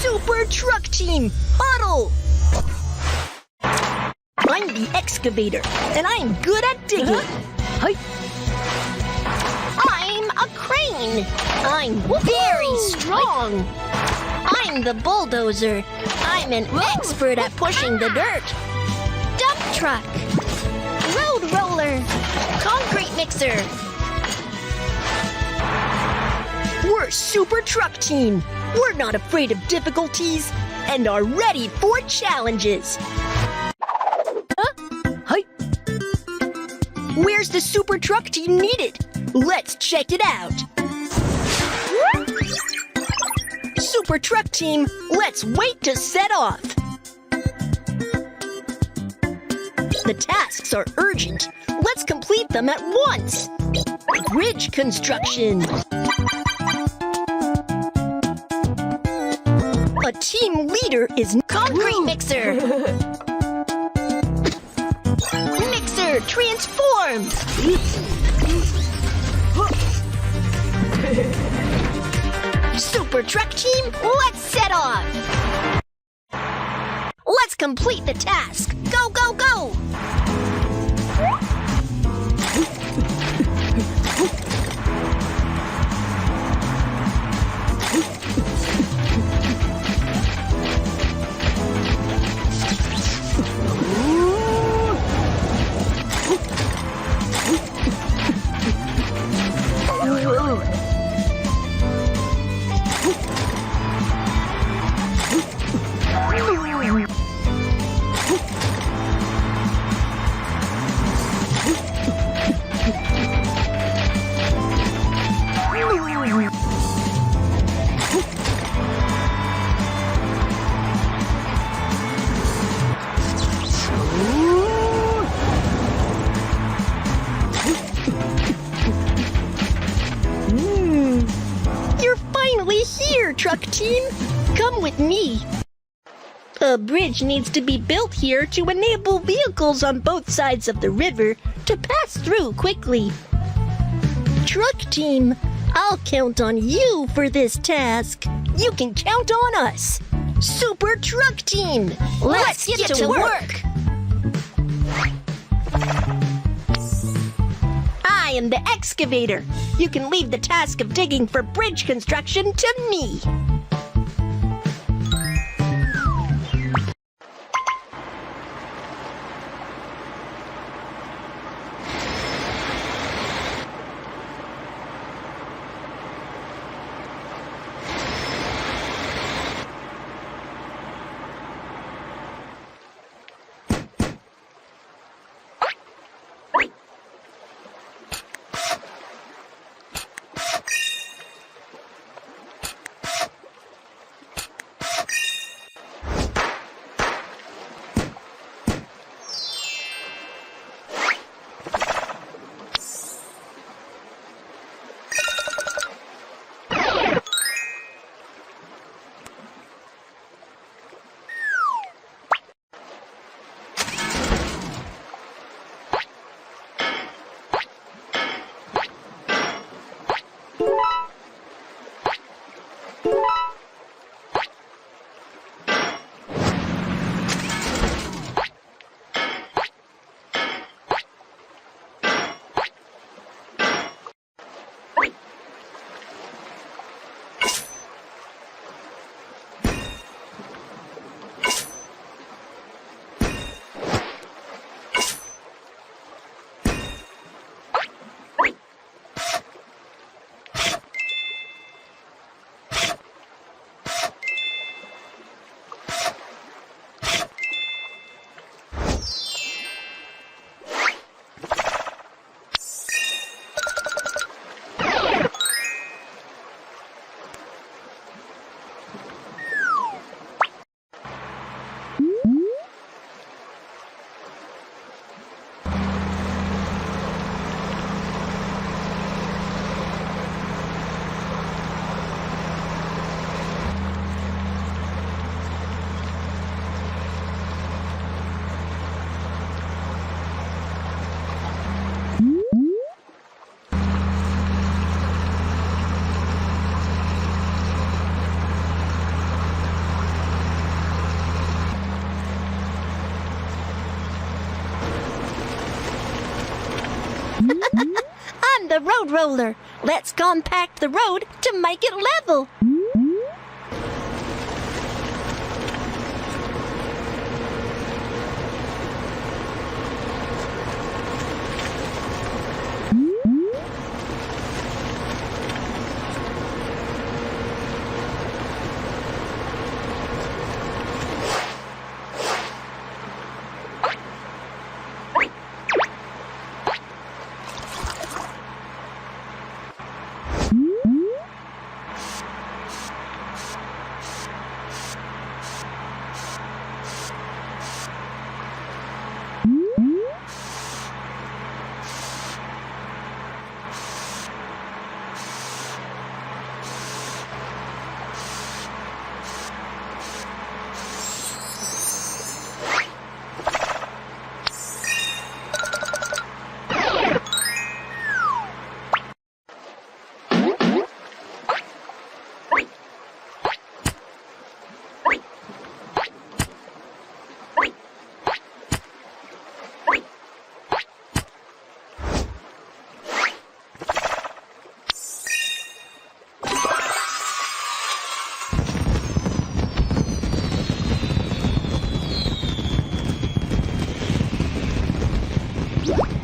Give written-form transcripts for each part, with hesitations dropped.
Super Truck Team, huddle! I'm the excavator, and I'm good at digging. I'm a crane. I'm very strong. I'm the bulldozer. I'm an expert at pushing the dirt. Dump truck. Road roller. Concrete mixer. We're Super Truck Team. We're not afraid of difficulties and are ready for challenges. Where's the Super Truck Team needed? Let's check it out. Super Truck Team, let's wait to set off. The tasks are urgent. Let's complete them at once. Bridge construction. A team leader is concrete mixer. Mixer transform. Super Truck Team, let's set off. Let's complete the task. Go, go, go. You're finally here, Truck Team. Come with me. A bridge needs to be built here to enable vehicles on both sides of the river to pass through quickly. Truck Team, I'll count on you for this task. You can count on us. Super Truck Team, let's get to work. I am the excavator. You can leave the task of digging for bridge construction to me. the road roller. Let's compact the road to make it level.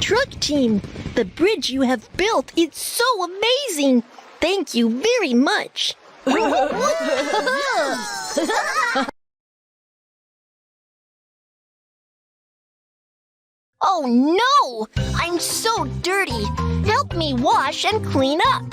Truck team, the bridge you have built is so amazing. Thank you very much. Oh no! I'm so dirty. Help me wash and clean up.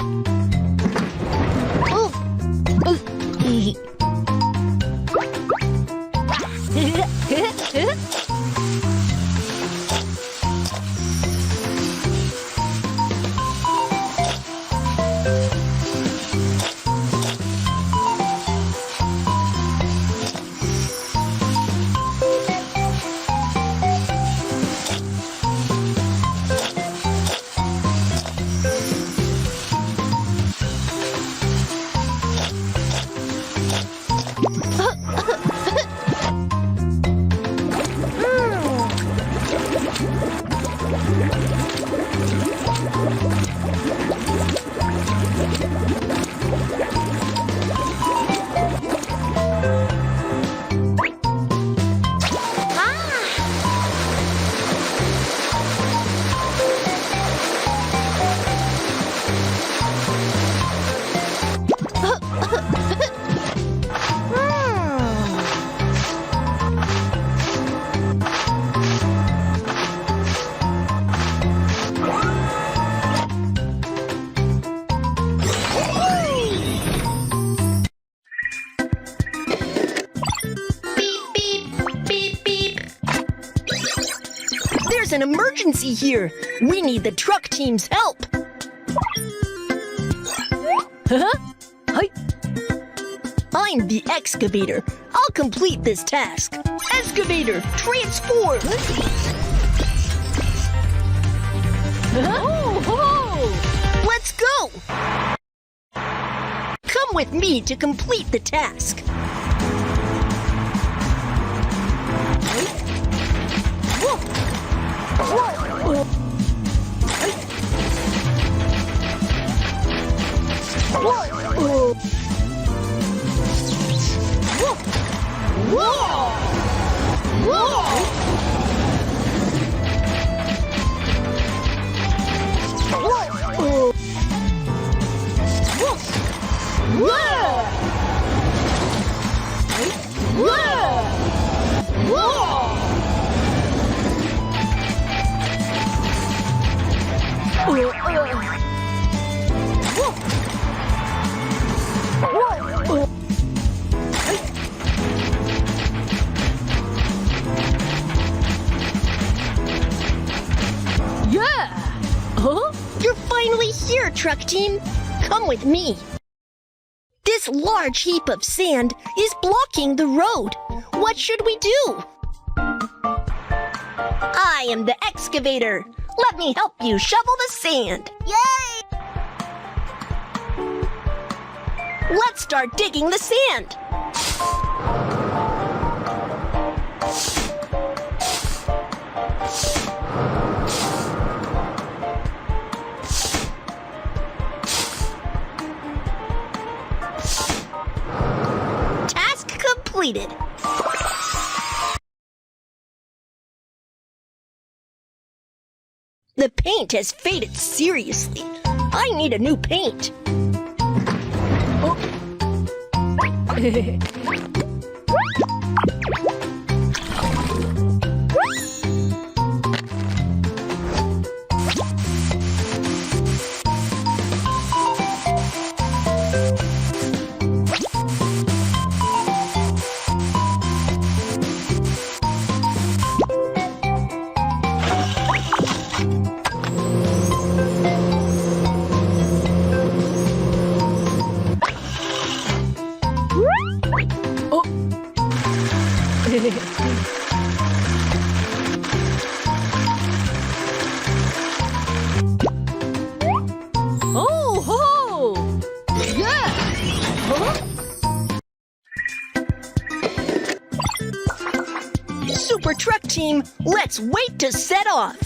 There's an emergency here. We need the truck team's help. Huh? Hi. I'm the excavator. I'll complete this task. Excavator, transform! Let's go! Come with me to complete the task. You're finally here, truck team. Come with me. This large heap of sand is blocking the road. What should we do? I am the excavator. Let me help you shovel the sand. Yay! Let's start digging the sand. completed. The paint has faded seriously. I need a new paint. Oh. Oh ho! Yeah! Huh? Super Truck Team, let's wait to set off.